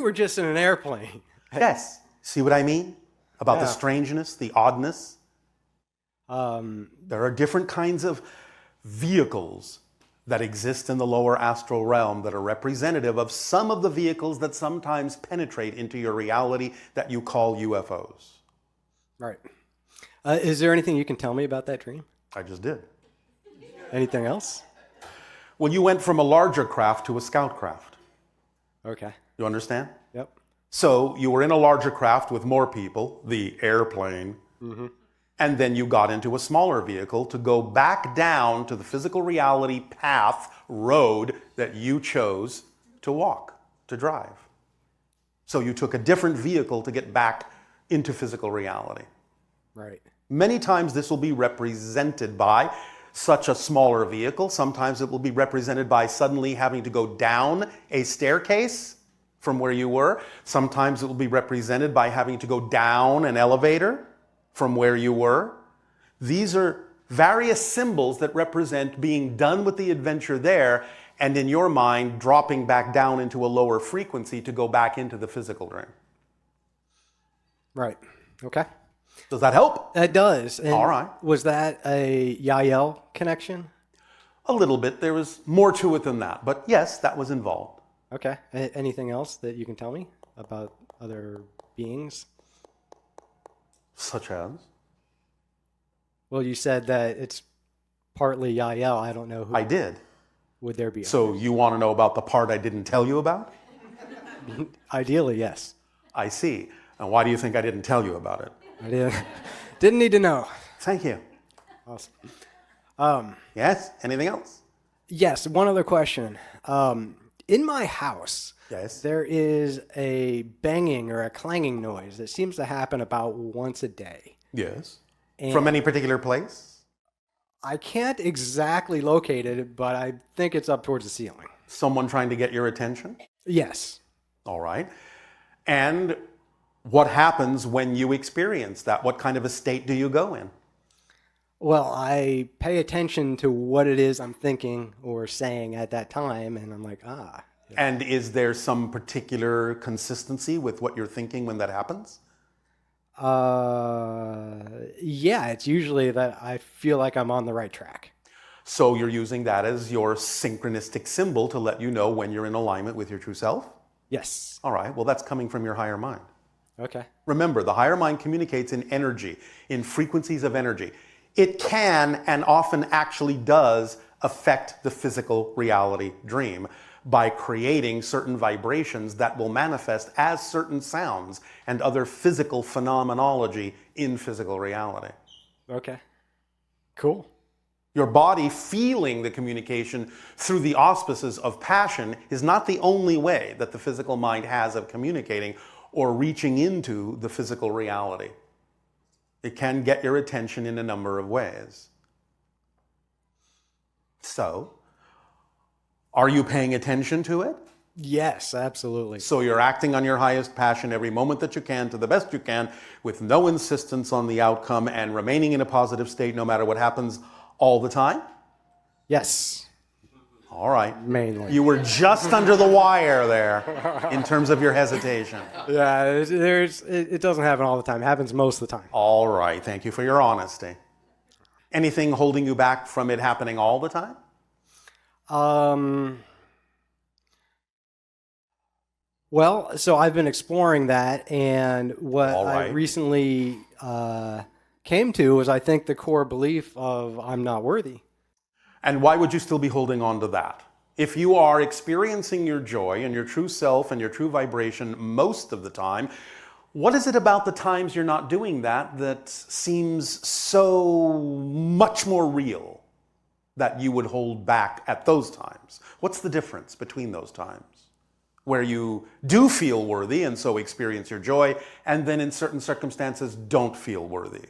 We're just in an airplane. Yes. See what I mean? About the Yeah. strangeness, the oddness? There are different kinds of vehicles that exist in the lower astral realm that are representative of some of the vehicles that sometimes penetrate into your reality that you call UFOs. Right. Is there anything you can tell me about that dream? I just did. Anything else? Well, you went from a larger craft to a scout craft. Okay. You understand? Yep. So you were in a larger craft with more people, the airplane, and then you got into a smaller vehicle to go back down to the physical reality path, road that you chose to walk, to drive. So you took a different vehicle to get back into physical reality. Right. Many times this will be represented by such a smaller vehicle. Sometimes it will be represented by suddenly having to go down a staircase from where you were. Sometimes it will be represented by having to go down an elevator from where you were. These are various symbols that represent being done with the adventure there and in your mind dropping back down into a lower frequency to go back into the physical dream. Right. Okay. Does that help? That does. And All right. Was that a Yael connection? A little bit. There was more to it than that. But yes, that was involved. Okay. Anything else that you can tell me about other beings? Such as? Well, you said that it's partly Yael. I don't know who. I did. Would there be? So you want to know about the part I didn't tell you about? Ideally, yes. I see. And why do you think I didn't tell you about it? I didn't need to know. Thank you. Awesome. Yes? Anything else? Yes, one other question. In my house, Yes. there is a banging or a clanging noise that seems to happen about once a day. Yes. And From any particular place? I can't exactly locate it, but I think it's up towards the ceiling. Someone trying to get your attention? Yes. All right. And what happens when you experience that? What kind of a state do you go in? Well, I pay attention to what it is I'm thinking or saying at that time, and I'm like, ah. And is there some particular consistency with what you're thinking when that happens? Yeah, it's usually that I feel like I'm on the right track. So you're using that as your synchronistic symbol to let you know when you're in alignment with your true self? Yes. All right, well, that's coming from your higher mind. Okay. Remember, the higher mind communicates in energy, in frequencies of energy. It can and often actually does affect the physical reality dream by creating certain vibrations that will manifest as certain sounds and other physical phenomenology in physical reality. Okay. Cool. Your body feeling the communication through the auspices of passion is not the only way that the physical mind has of communicating or reaching into the physical reality. It can get your attention in a number of ways. So, are you paying attention to it? Yes, absolutely. So you're acting on your highest passion every moment that you can to the best you can with no insistence on the outcome and remaining in a positive state no matter what happens all the time? Yes, All right. mainly. You were just under the wire there in terms of your hesitation. Yeah, it doesn't happen all the time. It happens most of the time. All right. Thank you for your honesty. Anything holding you back from it happening all the time? Well, so I've been exploring that, and what All I right. recently came to was, I think, the core belief of I'm not worthy. And why would you still be holding on to that? If you are experiencing your joy and your true self and your true vibration most of the time, what is it about the times you're not doing that that seems so much more real that you would hold back at those times? What's the difference between those times? Where you do feel worthy and so experience your joy, and then in certain circumstances don't feel worthy.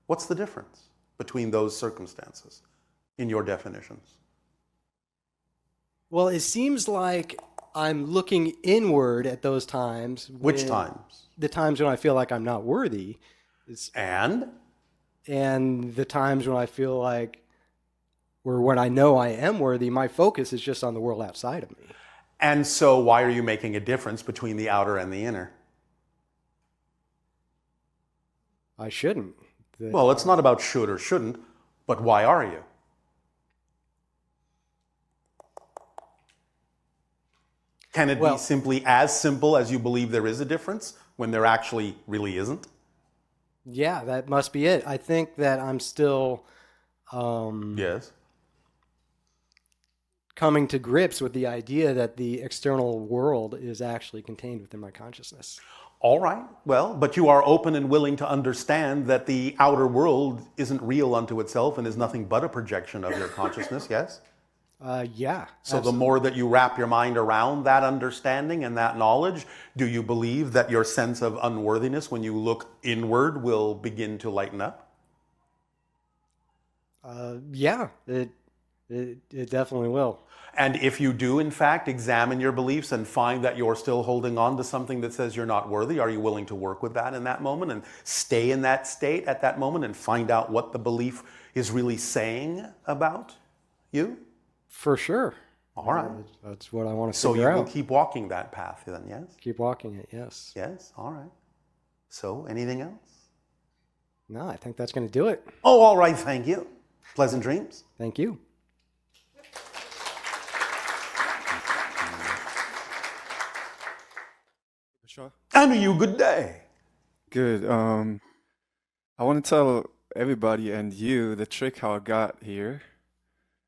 What's the difference between those circumstances in your definitions? Well, it seems like I'm looking inward at those times. Which times? The times when I feel like I'm not worthy. And The times when I feel like, or when I know I am worthy, my focus is just on the world outside of me. And so why are you making a difference between the outer and the inner? I shouldn't. Well, it's not about should or shouldn't, but why are you? Can it be simply as simple as you believe there is a difference when there actually really isn't? Yeah, that must be it. I think that I'm still Yes. coming to grips with the idea that the external world is actually contained within my consciousness. All right. Well, but you are open and willing to understand that the outer world isn't real unto itself and is nothing but a projection of your consciousness, yes? Yeah. So the more that you wrap your mind around that understanding and that knowledge, do you believe that your sense of unworthiness when you look inward will begin to lighten up? Yeah, it definitely will. And if you do, in fact, examine your beliefs and find that you're still holding on to something that says you're not worthy, are you willing to work with that in that moment and stay in that state at that moment and find out what the belief is really saying about you? For sure. All right. That's what I want to So figure you will out. keep walking that path then, yes? Keep walking it, yes. Yes, all right. So anything else? No, I think that's going to do it. Oh, all right, thank you. Pleasant dreams. Thank you. Bashar? And you good day. Good. I want to tell everybody and you the trick how I got here.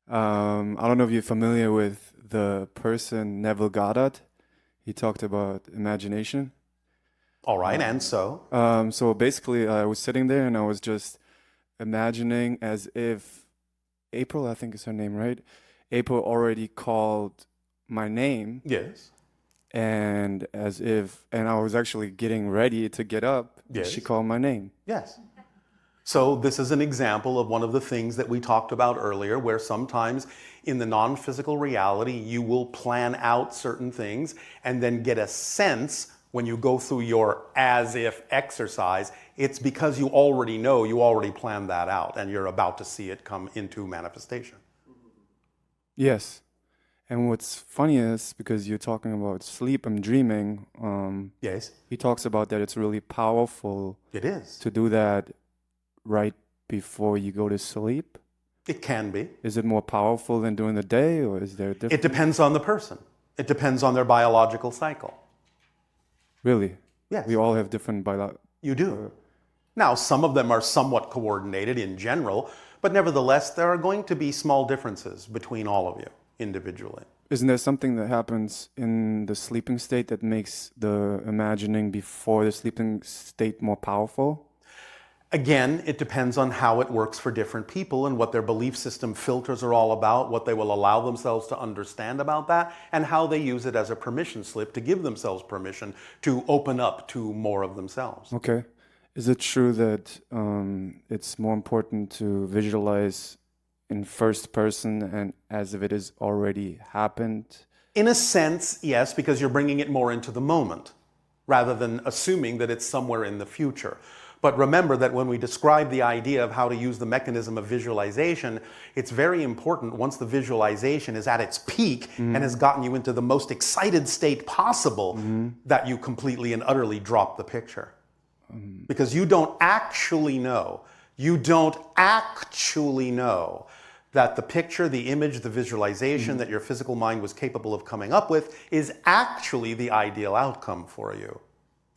I don't know if you're familiar with the person Neville Goddard. He talked about imagination. All right, and so? So basically, I was sitting there and I was just imagining as if April, I think is her name, right? April already called my name. Yes. And I was actually getting ready to get up. Yes. She called my name. Yes. So this is an example of one of the things that we talked about earlier, where sometimes in the non-physical reality, you will plan out certain things and then get a sense when you go through your as-if exercise, it's because you already know, you already planned that out, and you're about to see it come into manifestation. Yes. And what's funny is, because you're talking about sleep and dreaming, Yes. he talks about that it's really powerful It is. to do that right before you go to sleep. It can be. Is it more powerful than during the day, or is there a difference? It depends on the person. It depends on their biological cycle. Really? Yes. We all have different You do. Now, some of them are somewhat coordinated in general, but nevertheless, there are going to be small differences between all of you individually. Isn't there something that happens in the sleeping state that makes the imagining before the sleeping state more powerful? Again, it depends on how it works for different people and what their belief system filters are all about, what they will allow themselves to understand about that, and how they use it as a permission slip to give themselves permission to open up to more of themselves. Okay. Is it true that it's more important to visualize in first person and as if it has already happened? In a sense, yes, because you're bringing it more into the moment rather than assuming that it's somewhere in the future. But remember that when we describe the idea of how to use the mechanism of visualization, it's very important once the visualization is at its peak and has gotten you into the most excited state possible that you completely and utterly drop the picture. Because you don't actually know that the picture, the image, the visualization that your physical mind was capable of coming up with is actually the ideal outcome for you.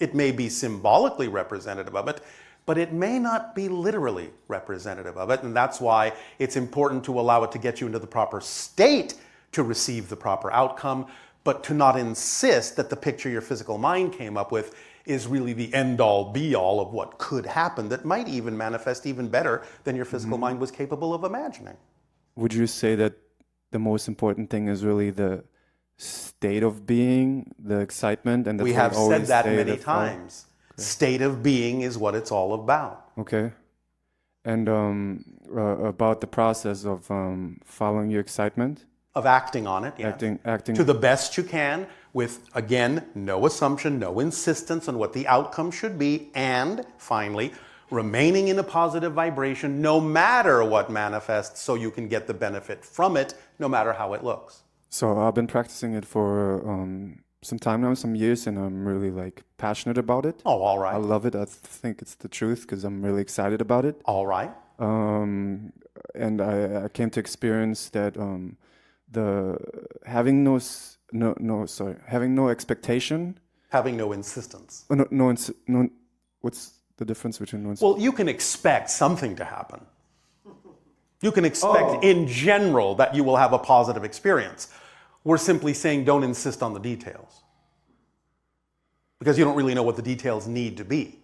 It may be symbolically representative of it, but it may not be literally representative of it. And that's why it's important to allow it to get you into the proper state to receive the proper outcome, but to not insist that the picture your physical mind came up with is really the end-all, be-all of what could happen that might even manifest even better than your physical mind was capable of imagining. Would you say that the most important thing is really the state of being, the excitement, and We have said that many times. Okay. State of being is what it's all about. Okay. And about the process of following your excitement? Of acting on it, yeah. Acting. To the best you can with, again, no assumption, no insistence on what the outcome should be, and finally, remaining in a positive vibration no matter what manifests so you can get the benefit from it no matter how it looks. So I've been practicing it for some time now, some years, and I'm really like passionate about it. Oh, all I right. love it. I think it's the truth because I'm really excited about it. All right. And I came to experience that the having having no expectation. Having no insistence. No. What's the difference between no? Well, you can expect something to happen. You can expect in general that you will have a positive experience. We're simply saying don't insist on the details. Because you don't really know what the details need to be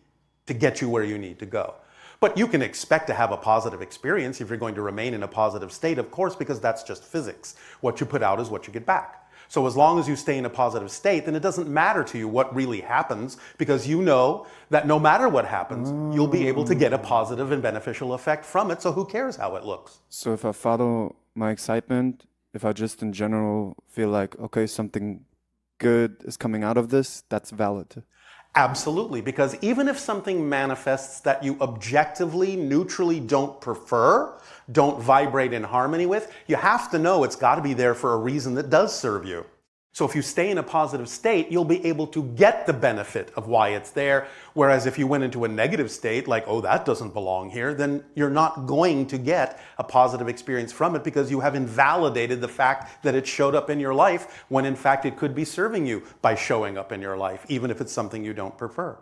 to get you where you need to go. But you can expect to have a positive experience if you're going to remain in a positive state, of course, because that's just physics. What you put out is what you get back. So as long as you stay in a positive state, then it doesn't matter to you what really happens, because you know that no matter what happens, you'll be able to get a positive and beneficial effect from it, so who cares how it looks? So if I follow my excitement, if I just in general feel like, okay, something good is coming out of this, that's valid. Absolutely, because even if something manifests that you objectively, neutrally don't prefer, don't vibrate in harmony with, you have to know it's got to be there for a reason that does serve you. So if you stay in a positive state, you'll be able to get the benefit of why it's there. Whereas if you went into a negative state, like, oh, that doesn't belong here, then you're not going to get a positive experience from it because you have invalidated the fact that it showed up in your life when in fact it could be serving you by showing up in your life, even if it's something you don't prefer.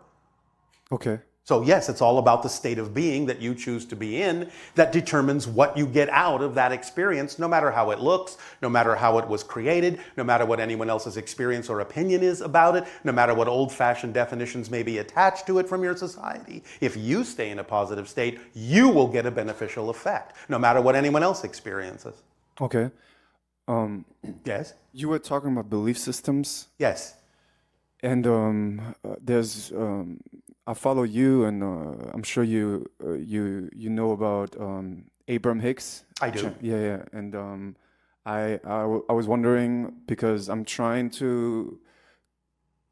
Okay. So yes, it's all about the state of being that you choose to be in that determines what you get out of that experience, no matter how it looks, no matter how it was created, no matter what anyone else's experience or opinion is about it, no matter what old-fashioned definitions may be attached to it from your society. If you stay in a positive state, you will get a beneficial effect, no matter what anyone else experiences. Okay. Yes? You were talking about belief systems, Yes. and there's I follow you, and I'm sure you know about Abraham Hicks. I do. Yeah, and I was wondering because I'm trying to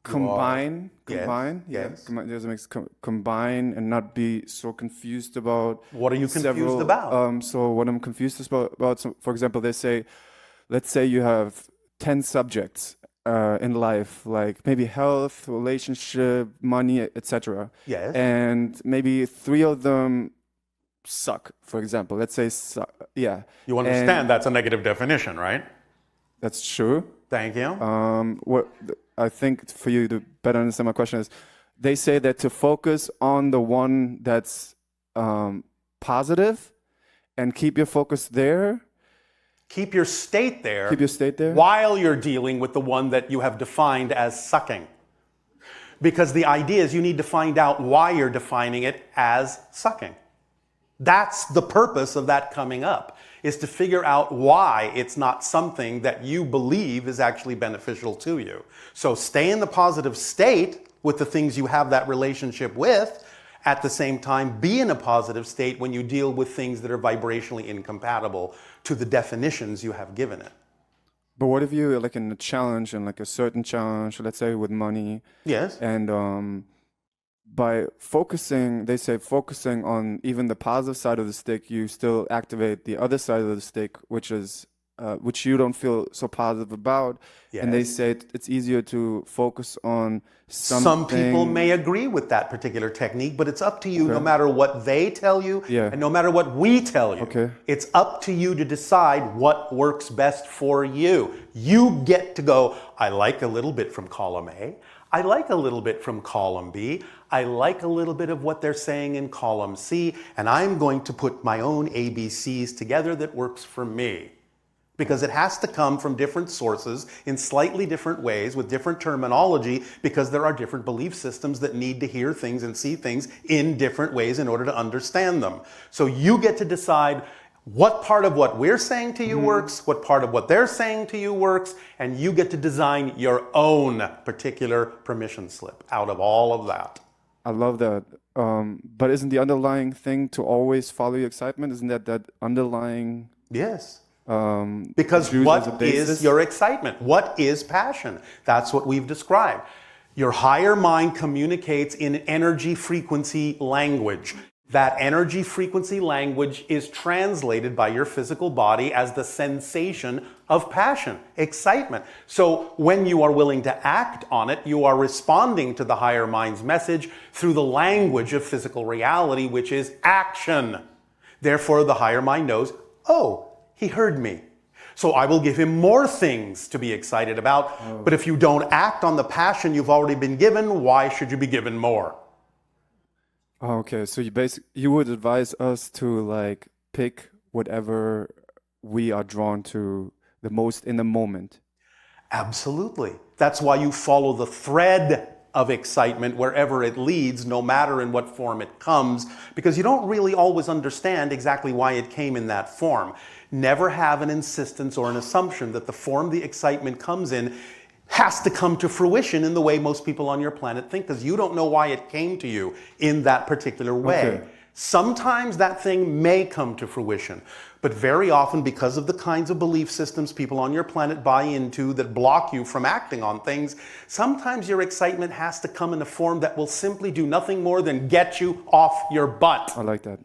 combine, Yes. there's a mix, combine and not be so confused about. What are you confused several, about? So what I'm confused is about so, for example, they say, let's say you have 10 subjects in life, like maybe health, relationship, money, etc. Yes. And maybe 3 of them suck, for example. Let's say, yeah. You understand that's a negative definition, right? That's true. Thank you. What I think for you to better understand my question is, they say that to focus on the one that's positive and keep your focus there. Keep your state there. Keep your state there. While you're dealing with the one that you have defined as sucking. Because the idea is you need to find out why you're defining it as sucking. That's the purpose of that coming up, is to figure out why it's not something that you believe is actually beneficial to you. So stay in the positive state with the things you have that relationship with. At the same time, be in a positive state when you deal with things that are vibrationally incompatible to the definitions you have given it. But what if you like in a challenge, and like a certain challenge, let's say with money? Yes. And by focusing, they say focusing on even the positive side of the stick, you still activate the other side of the stick, which is which you don't feel so positive about. Yes. And they say it's easier to focus on something. Some people may agree with that particular technique, but it's up to you, no matter what they tell you, and no matter what we tell you. Okay. It's up to you to decide what works best for you. You get to go, I like a little bit from column A. I like a little bit from column B. I like a little bit of what they're saying in column C, and I'm going to put my own ABCs together that works for me. Because it has to come from different sources in slightly different ways with different terminology, because there are different belief systems that need to hear things and see things in different ways in order to understand them. So you get to decide what part of what we're saying to you works, what part of what they're saying to you works, and you get to design your own particular permission slip out of all of that. I love that. But isn't the underlying thing to always follow your excitement? Isn't that underlying? Yes. Because what is your excitement? What is passion? That's what we've described. Your higher mind communicates in energy frequency language. That energy frequency language is translated by your physical body as the sensation of passion, excitement. So when you are willing to act on it, you are responding to the higher mind's message through the language of physical reality, which is action. Therefore, the higher mind knows, oh, he heard me. So I will give him more things to be excited about. Oh. But if you don't act on the passion you've already been given, why should you be given more? Okay, so you would advise us to like pick whatever we are drawn to the most in the moment. Absolutely. That's why you follow the thread of excitement wherever it leads, no matter in what form it comes, because you don't really always understand exactly why it came in that form. Never have an insistence or an assumption that the form the excitement comes in has to come to fruition in the way most people on your planet think, because you don't know why it came to you in that particular way. Okay. Sometimes that thing may come to fruition, but very often, because of the kinds of belief systems people on your planet buy into that block you from acting on things, sometimes your excitement has to come in a form that will simply do nothing more than get you off your butt. I like that.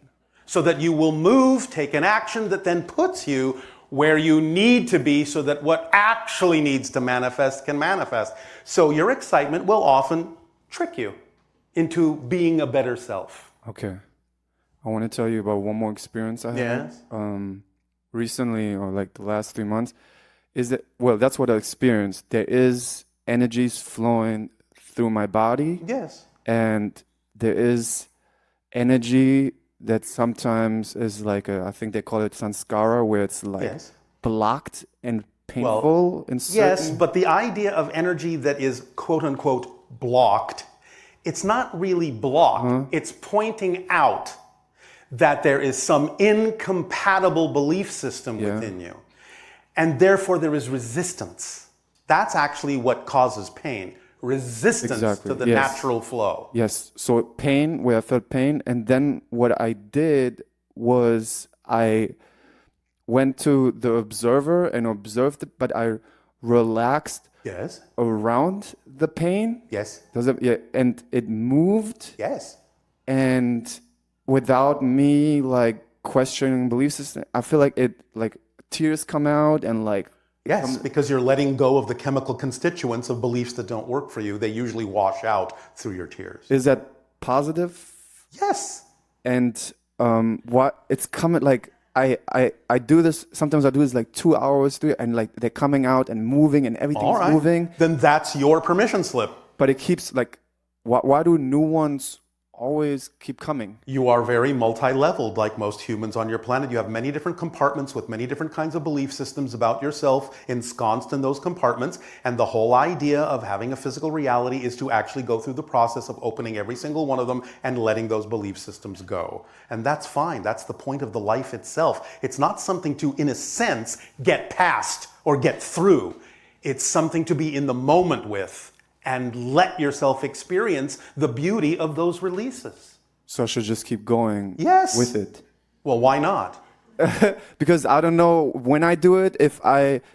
So that you will move, take an action that then puts you where you need to be so that what actually needs to manifest can manifest. So your excitement will often trick you into being a better self. Okay. I want to tell you about one more experience I had recently, or like the last 3 months. That's what I experienced. There is energies flowing through my body. Yes. And there is energy that sometimes is like I think they call it sanskara, where it's like blocked and painful in certain... Yes, but the idea of energy that is quote unquote blocked, it's not really blocked. It's pointing out that there is some incompatible belief system within you. And therefore there is resistance. That's actually what causes pain. Resistance to the natural flow. Yes, so pain, where I felt pain, and then what I did was I went to the observer and observed it, but I relaxed around the pain. Yes. And it moved. Yes. And without me like questioning belief system, I feel like tears come out and like... Yes, because you're letting go of the chemical constituents of beliefs that don't work for you. They usually wash out through your tears. Is that positive? Yes. And what it's coming like I do this, sometimes I do this like 2 hours, and like they're coming out and moving and everything's moving. Then that's your permission slip. But it keeps like, why do new ones always keep coming? You are very multi-leveled, like most humans on your planet. You have many different compartments with many different kinds of belief systems about yourself ensconced in those compartments. And the whole idea of having a physical reality is to actually go through the process of opening every single one of them and letting those belief systems go. And that's fine. That's the point of the life itself. It's not something to, in a sense, get past or get through. It's something to be in the moment with and let yourself experience the beauty of those releases. So I should just keep going with it? Well, why not? Because I don't know when I do it,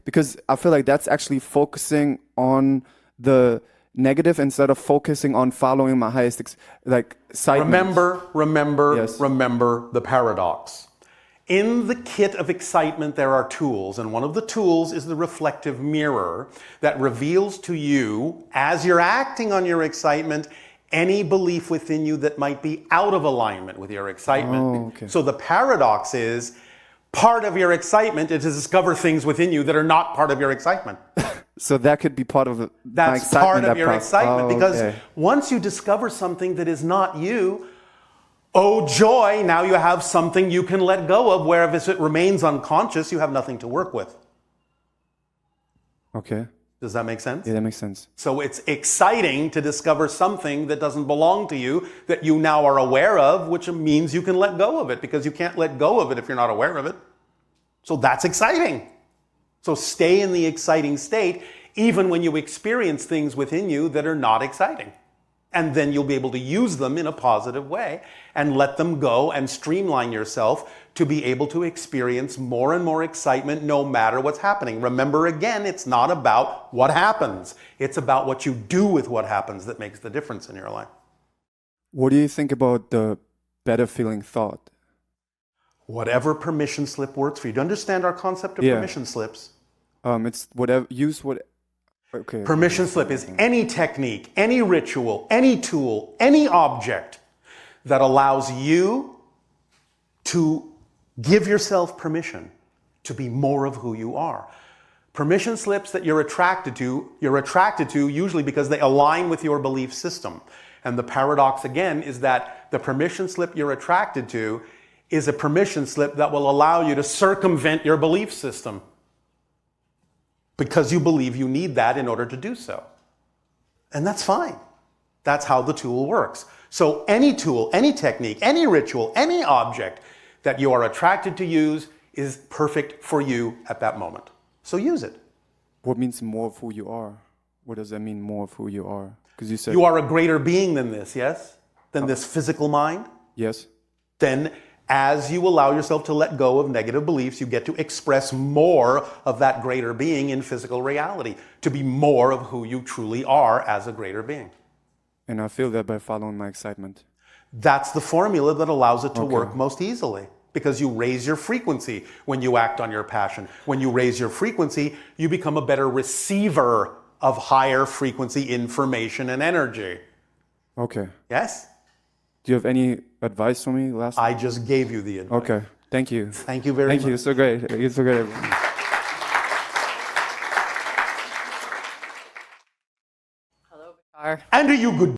because I feel like that's actually focusing on the negative instead of focusing on following my highest excitement. Remember the paradox. In the kit of excitement, there are tools, and one of the tools is the reflective mirror that reveals to you, as you're acting on your excitement, any belief within you that might be out of alignment with your excitement. Oh, okay. So the paradox is, part of your excitement is to discover things within you that are not part of your excitement. So that could be part of my excitement. That's part of your excitement, because once you discover something that is not you, oh joy, now you have something you can let go of, whereas if it remains unconscious, you have nothing to work with. Okay. Does that make sense? Yeah, that makes sense. So it's exciting to discover something that doesn't belong to you, that you now are aware of, which means you can let go of it, because you can't let go of it if you're not aware of it. So that's exciting. So stay in the exciting state, even when you experience things within you that are not exciting. And then you'll be able to use them in a positive way and let them go and streamline yourself to be able to experience more and more excitement no matter what's happening. Remember, again, it's not about what happens. It's about what you do with what happens that makes the difference in your life. What do you think about the better feeling thought. Whatever permission slip works for you. Do you understand our concept of Yeah. permission slips? It's whatever, use what, okay. Permission slip is any technique, any ritual, any tool, any object that allows you to give yourself permission to be more of who you are. Permission slips that you're attracted to usually because they align with your belief system. And the paradox again is that the permission slip you're attracted to is a permission slip that will allow you to circumvent your belief system because you believe you need that in order to do so. And that's fine. That's how the tool works. So any tool, any technique, any ritual, any object that you are attracted to use is perfect for you at that moment. So use it. What means more of who you are? What does that mean, more of who you are? Because you said... You are a greater being than this, yes? Than this physical mind? Yes. Then as you allow yourself to let go of negative beliefs, you get to express more of that greater being in physical reality, to be more of who you truly are as a greater being. And I feel that by following my excitement. That's the formula that allows it to work most easily, because you raise your frequency when you act on your passion. When you raise your frequency, you become a better receiver of higher frequency information and energy. Okay. Yes? Do you have any advice for me last? I just gave you the advice. Okay. Thank you. Thank you very much. Thank you. So great. You're so great. Hello, Bashar. And are you good?